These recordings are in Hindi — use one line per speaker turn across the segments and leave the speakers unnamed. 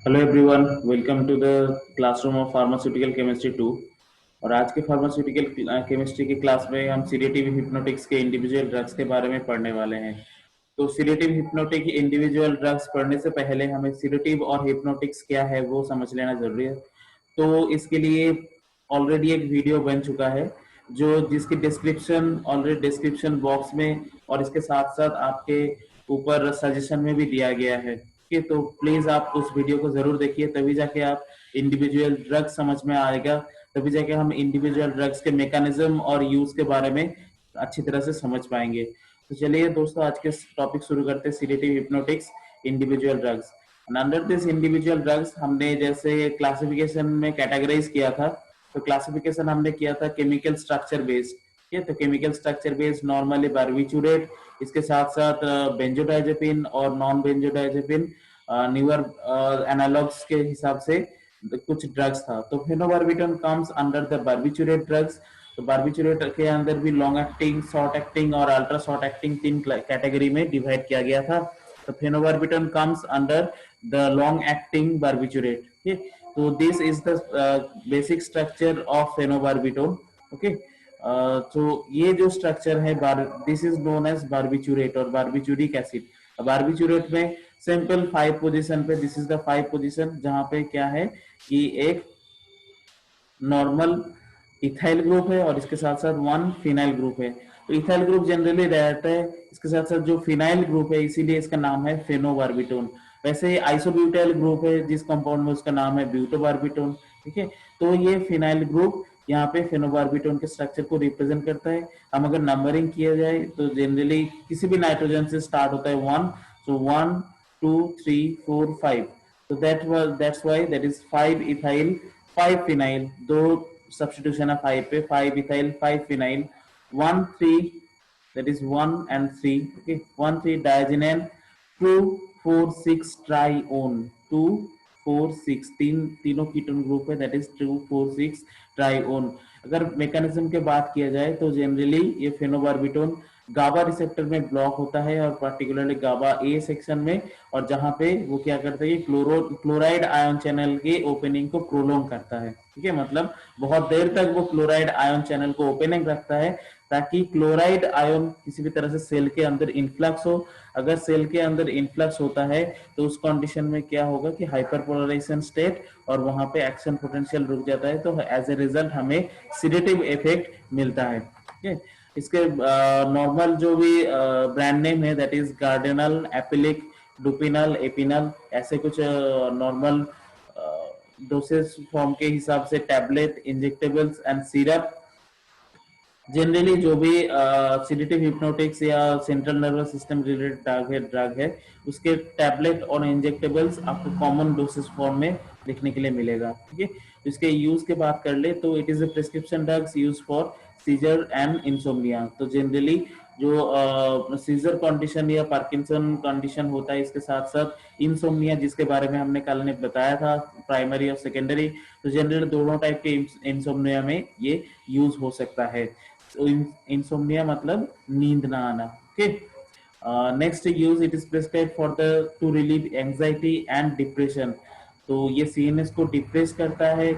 Hello everyone, welcome to the classroom of pharmaceutical chemistry 2। और आज के फार्मास्यूटिकल केमिस्ट्री की क्लास में हम सीडेटिव हिप्नोटिक्स के इंडिविजुअल ड्रग्स के बारे में पढ़ने वाले हैं। तो सीडेटिव हिप्नोटिक इंडिविजुअल ड्रग्स पढ़ने से पहले हमें सीडेटिव और हिप्नोटिक्स क्या है वो समझ लेना जरूरी है। तो इसके लिए ऑलरेडी एक वीडियो बन चुका है, जो जिसकी डिस्क्रिप्शन ऑलरेडी डिस्क्रिप्शन बॉक्स में और इसके साथ साथ आपके ऊपर सजेशन में भी दिया गया है। ठीक है, तो प्लीज आप उस वीडियो को जरूर देखिए, तभी जाके आप इंडिविजुअल ड्रग्स समझ में आएगा। तभी जाके हम इंडिविजुअल ड्रग्स के मैकेनिज्म और यूज के बारे में अच्छी तरह से समझ पाएंगे। तो चलिए दोस्तों, आज के टॉपिक शुरू करते हैं, sedative hypnotics individual drugs. And under this individual drugs हमने जैसे क्लासिफिकेशन में कैटेगराइज किया था, तो क्लासिफिकेशन हमने किया था केमिकल स्ट्रक्चर बेस्ड। ठीक है, तो chemical structure based normally barbiturate, इसके साथ साथ बेंजोडाइजेपिन और नॉन बेंजोडाइजेपिन न्यूअर एनालॉग्स के हिसाब से कुछ ड्रग्स था। तो phenobarbitone comes under the barbiturate drugs. तो बार्बिचुरेट के अंदर भी लॉन्ग एक्टिंग, शॉर्ट एक्टिंग और अल्ट्रा शॉर्ट एक्टिंग तीन कैटेगरी में डिवाइड किया गया था। तो phenobarbitone comes under the long acting barbiturate. ठीक, तो this is the basic structure of phenobarbitone. Okay, तो ये जो स्ट्रक्चर है, this is known as barbiturate और बार्बिचुरिक एसिड। बार्बिचुरेट में सिंपल 5 पोजीशन पे, दिस इज द 5 पोजीशन, जहां पे क्या है कि एक नॉर्मल इथाइल ग्रुप है और इसके साथ साथ वन फिनाइल ग्रुप है। तो इथाइल ग्रुप जनरली रहता है, इसके साथ साथ जो फिनाइल ग्रुप है, इसीलिए इसका नाम है फेनोबार्बिटोन। वैसे आइसोब्यूटाइल ग्रुप है जिस कंपाउंड में, उसका नाम है ब्यूटोबार्बिटोन। ठीक है, तो ये फिनाइल ग्रुप यहाँ पे फेनोबार्बिटोन के स्ट्रक्चर को रिप्रेजेंट करता है। हम अगर नंबरिंग किया जाए तो जनरली किसी भी नाइट्रोजन से स्टार्ट होता है वन, सो 1 2 3 4 5। तो that's why that is 5 ethyl 5 phenyl, दो सब्स्टिट्यूशन है 5 पे, 5 ethyl 5 phenyl, 1 3, that is 1 and 3, okay, 1 3 diagenane, 2 4 6 trione, 2 4 6 तीनों कीटोन ग्रुप है, दैट इज 2 4 6 ट्राइओन। अगर मैकेनिज्म के बात किया जाए तो जनरली ये फेनोबार्बिटोन गाबा रिसेप्टर में ब्लॉक होता है, और पर्टिकुलरली गाबा ए सेक्शन में, और जहां पे वो क्या करता है, क्लोराइड आयन चैनल के ओपनिंग को प्रोलोंग करता है। ठीक है, मतलब बहुत देर तक वो क्लोराइड आयन चैनल को ओपनिंग रखता है, ताकि क्लोराइड आयन किसी भी तरह से सेल के अंदर इन्फ्लक्स हो। अगर सेल के अंदर इन्फ्लक्स होता है तो उस कंडीशन में क्या होगा कि हाइपरपोलराइजेशन स्टेट, और वहां पे एक्शन पोटेंशियल रुक जाता है, तो एज ए रिजल्ट हमें सिडेटिव इफेक्ट मिलता है। ठीक है, इसके नॉर्मल जो भी ब्रांड नेम है, दैट इज गार्डेनल, एपिलिक, डुपिनल, एपिनल, ऐसे कुछ नॉर्मल डोसेज फॉर्म के हिसाब से tablet, injectables and syrup. Generally जो भी सीडेटिव हिप्नोटिक्स या central nervous system related drug है, उसके टैबलेट और इंजेक्टेबल्स आपको कॉमन डोसेज फॉर्म में देखने के लिए मिलेगा। ठीक है, तो इसके यूज के बात कर ले तो it is a prescription drugs use for seizure and insomnia. तो जनरली जो सीजर कंडीशन या पार्किंसन कंडीशन होता है, इसके साथ साथ इंसोम्निया जिसके बारे में हमने कल ने बताया था, प्राइमरी और सेकेंडरी, तो जनरली दोनों टाइप के इंसोम्निया में ये यूज हो सकता है। इंसोम्निया मतलब नींद ना आना। Okay, next use, it is prescribe for the two relieve anxiety and depression. तो ये सीएनएस को डिप्रेस करता है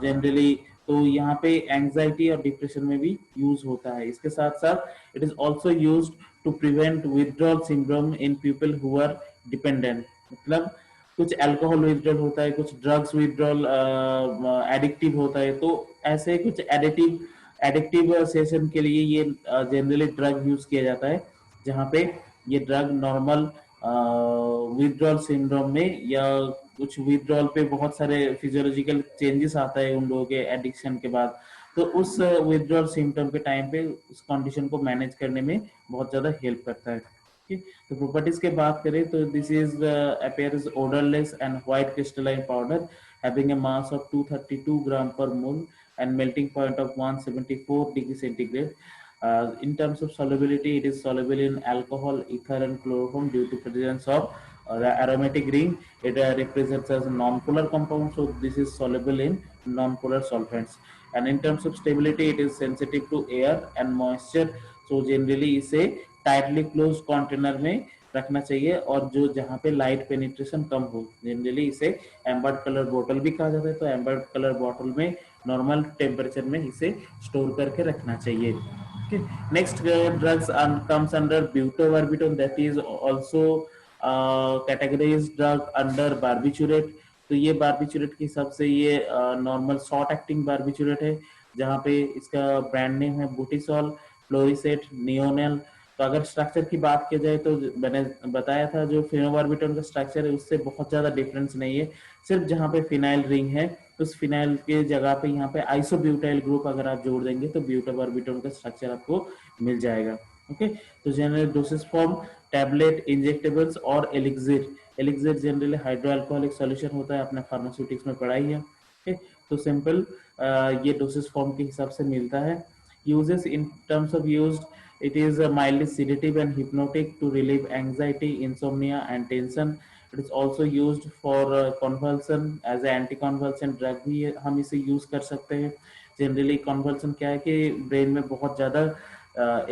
जनरली, तो यहाँ पे एंजाइटी और डिप्रेशन में भी यूज होता है। इसके साथ साथ it is also use to prevent withdrawal syndrome in people who are dependent. मतलब कुछ अल्कोहल विथड्रॉल होता है, कुछ ड्रग्स विथड्रॉल एडिक्टिव होता है, तो ऐसे कुछ एडिक्टिव सेशन के लिए ये जनरली ड्रग यूज किया जाता है, जहाँ पे ये ड्रग नॉर्मल विथड्रॉल सिंड्रोम में या कुछ विथड्रॉल पे बहुत सारे फिजियोलॉजिकल चेंजेस आता है उन लोगों के एडिक्शन के बाद, तो उस विथड्रॉल सिम्टम के टाइम पे उस कंडीशन को मैनेज करने में बहुत ज्यादा हेल्प करता है। ठीक, तो प्रॉपर्टीज के बात करें तो this is appears odorless and white crystalline powder having a mass of 232 gram per mole and melting point of 174 degree centigrade. In terms of solubility, it is soluble in alcohol, ether, and chloroform due to presence of the aromatic ring. It represents as a non-polar compound, so this is soluble in non-polar solvents. And in terms of stability, it is sensitive to air and moisture. So generally, इसे tightly closed container में रखना चाहिए, और जो जहाँ पे लाइट पेनिट्रेशन कम हो, जनरली इसे एम्बर्ड कलर बोतल भी कहा जाता है, तो एम्बर्ड कलर बोतल में नॉर्मल टेम्परेचर में इसे स्टोर करके रखना चाहिए। Next drugs comes under butobarbital, that is also categorized drug under barbiturate। तो ये बारबिचुरेट के हिसाब से ये नॉर्मल शॉर्ट एक्टिंग बारबिचुरेट है, जहाँ पे इसका ब्रांड नेम है बुटीसॉल, फ्लोरिसेट, नियोनेल। तो अगर स्ट्रक्चर की बात की जाए तो मैंने बताया था जो फेनोबार्बिटॉल का स्ट्रक्चर है उससे बहुत ज्यादा डिफरेंस नहीं है, सिर्फ जहाँ पे फिनाइल रिंग है उस फिनाइल के जगह पे यहाँ पे आइसोब्यूटाइल ग्रुप अगर आप जोड़ देंगे तो ब्यूटाबार्बिटॉल का स्ट्रक्चर आपको मिल जाएगा। ओके, तो general dosage form tablet, injectables और elixir. Elixir generally hydro alcoholic solution होता है, आपने फार्मास्यूटिक्स में पढ़ाई है। ओके, तो सिंपल ये डोसेज फॉर्म के हिसाब से मिलता है। Uses in terms of used, it is a mildly sedative and hypnotic to relieve anxiety, insomnia and tension. It is also used for convulsion as an anticonvulsant drug भी हम इसे यूज कर सकते हैं। जनरली कन्वर्सन क्या है कि ब्रेन में बहुत ज्यादा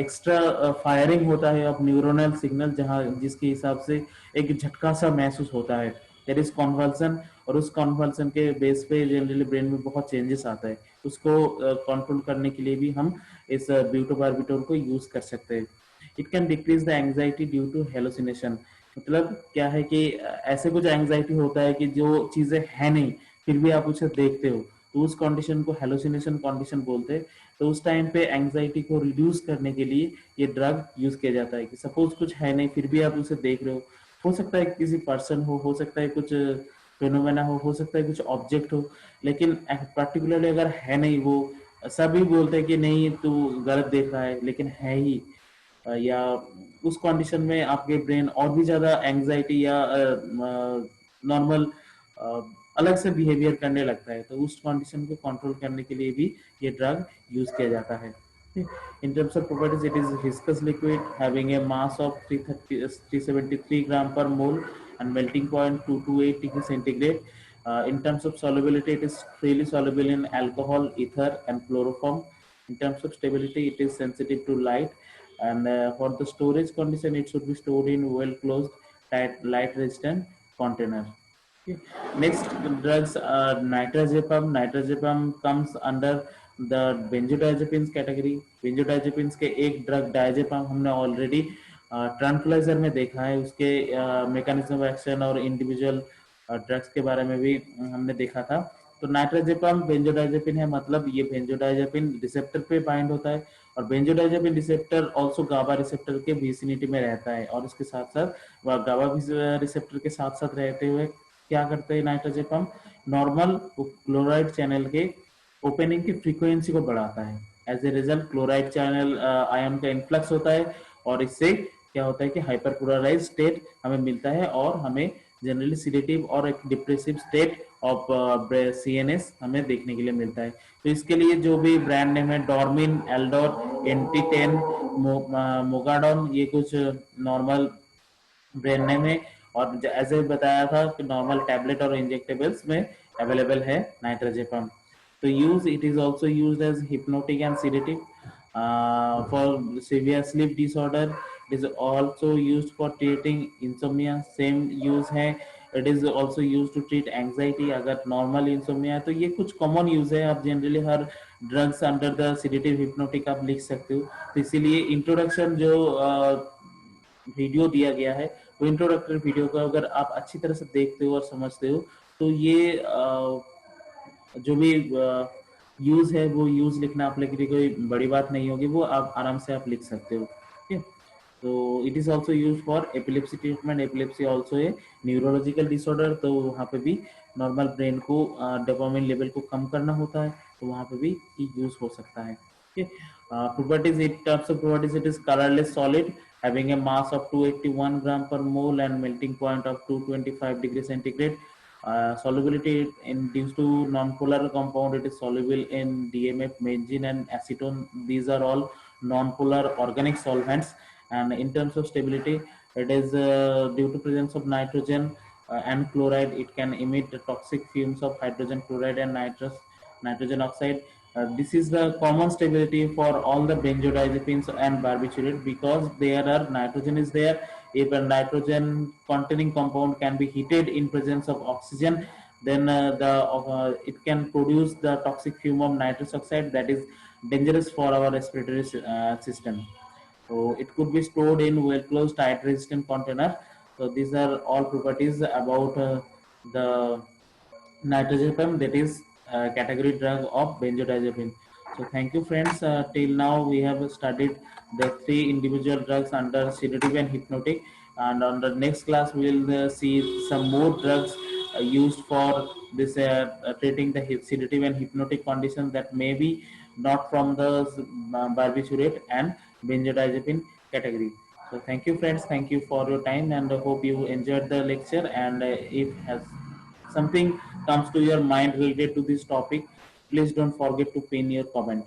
एक्स्ट्रा फायरिंग होता है ऑफ न्यूरोनल सिग्नल, जहाँ जिसके हिसाब से एक झटका सा महसूस होता है, दैट इज कन्वर्सन। और उस कन्वर्सन के बेस पे जनरली ब्रेन में बहुत चेंजेस आता है, उसको कंट्रोल करने के लिए भी हम इस ब्यूटोबार्बिटोल को यूज कर सकते हैं। It can decrease the anxiety due to hallucination. मतलब क्या है कि ऐसे कुछ एंग्जाइटी होता है कि जो चीजें है नहीं फिर भी आप उसे देखते हो, तो उस कंडीशन को हेलोसिनेशन कंडीशन बोलते हैं। तो उस टाइम पे एंग्जाइटी को रिड्यूस करने के लिए ये ड्रग यूज किया जाता है कि सपोज कुछ है नहीं फिर भी आप उसे देख रहे हो सकता है किसी पर्सन हो सकता है कुछ फेनोमेना हो सकता है कुछ ऑब्जेक्ट हो, लेकिन पर्टिकुलरली अगर है नहीं वो, सभी बोलते हैं कि नहीं तू गलत देख रहा है लेकिन है ही, या उस कंडीशन में आपके ब्रेन और भी ज्यादा एंग्जाइटी या नॉर्मल अलग से बिहेवियर करने लगता है, तो उस कंडीशन को कंट्रोल करने के लिए भी ये ड्रग यूज किया जाता है। In terms of properties, it is viscous liquid having a mass of 373 gram per mole and melting point 228 degree centigrade. In terms of solubility, it is freely soluble in alcohol, ether, and chloroform. In terms of stability, it is sensitive to light. And for the storage condition, it should be stored in well-closed, tight, light-resistant container. Okay. Next drugs are nitrazepam. Nitrazepam comes under the benzodiazepines category. Benzodiazepines के एक ड्रग डायजेपम हमने ऑलरेडी ट्रांक्विलाइजर में देखा है, उसके मैकेनिज्म ऑफ एक्शन और इंडिविजुअल ड्रग्स के बारे में भी हमने देखा था। तो नाइट्राजेपम बेंजोडाइजेपिन है, मतलब ये बेंजोडाइजेपिन रिसेप्टर पे बाइंड होता है, और बेंजोडाइजेपिन रिसेप्टर ऑल्सो गाबा रिसेप्टर के विसिनिटी में रहता है, और इसके साथ साथ वह गाबा रिसेप्टर के साथ साथ रहते हुए क्या करते हैं नाइट्राजेपम, नॉर्मल क्लोराइड चैनल के ओपनिंग की फ्रीक्वेंसी को बढ़ाता है। As a result chloride channel ion का इन्फ्लक्स होता है, और इससे क्या होता है कि हाइपरपोलराइज स्टेट हमें मिलता है, और हमें जनरली सिडेटिव और एक डिप्रेसिव स्टेट ऑफ सीएनएस हमें देखने के लिए मिलता है। तो इसके लिए जो भी ब्रांड नेम है डॉर्मिन, एल्डोर, एंटी10, मोगाडॉन, ये कुछ नॉर्मल ब्रांड नेम है, और ऐसे बताया था कि नॉर्मल टैबलेट और इंजेक्टेबल्स में अवेलेबल है नाइट्राजेपम। तो use it is also used as hypnotic and sedative for severe sleep disorder. It is also used for treating insomnia, same use है। It is also used to treat anxiety अगर नॉर्मल इंसोमिया है। तो ये कुछ कॉमन यूज है, आप generally her drugs under the sedative hypnotic आप लिख सकते हो। तो इसीलिए इंट्रोडक्शन जो वीडियो दिया गया है वो इंट्रोडक्टरी वीडियो को अगर आप अच्छी तरह से देखते हो और समझते हो तो ये जो भी यूज है वो यूज लिखना आप लोग के लिए कोई बड़ी बात नहीं होगी, वो आप आराम से आप लिख सकते हो। ठीक है, तो it is also use for epilepsy treatment. Epilepsy also a neurological disorder, तो वहाँ पे भी नॉर्मल ब्रेन को डोपामिन लेवल को कम करना होता है, तो वहाँ पे भी यूज हो सकता है। Properties, in terms of properties, it is colorless solid having a mass of 281 gram per mole and melting point of 225 degree centigrade. Solubility induced to non-polar compound, it is soluble in DMF, benzene and acetone. These are all non-polar organic solvents. And in terms of stability, it is due to presence of nitrogen and chloride, it can emit the toxic fumes of hydrogen chloride and nitrogen oxide. This is the common stability for all the benzodiazepines and barbiturates because there are nitrogen is there, If a nitrogen containing compound can be heated in presence of oxygen, then it can produce the toxic fume of nitrous oxide that is dangerous for our respiratory system. So it could be stored in well closed tight resistant container. So these are all properties about the nitrogen, that is category drug of benzodiazepine. So thank you friends. Till now we have studied the three individual drugs under sedative and hypnotic, and on the next class we will see some more drugs used for this treating the sedative and hypnotic condition that may be not from the barbiturate and benzodiazepine category. So thank you friends, thank you for your time, and I hope you enjoyed the lecture. And if has something comes to your mind related to this topic, please don't forget to pin your comment.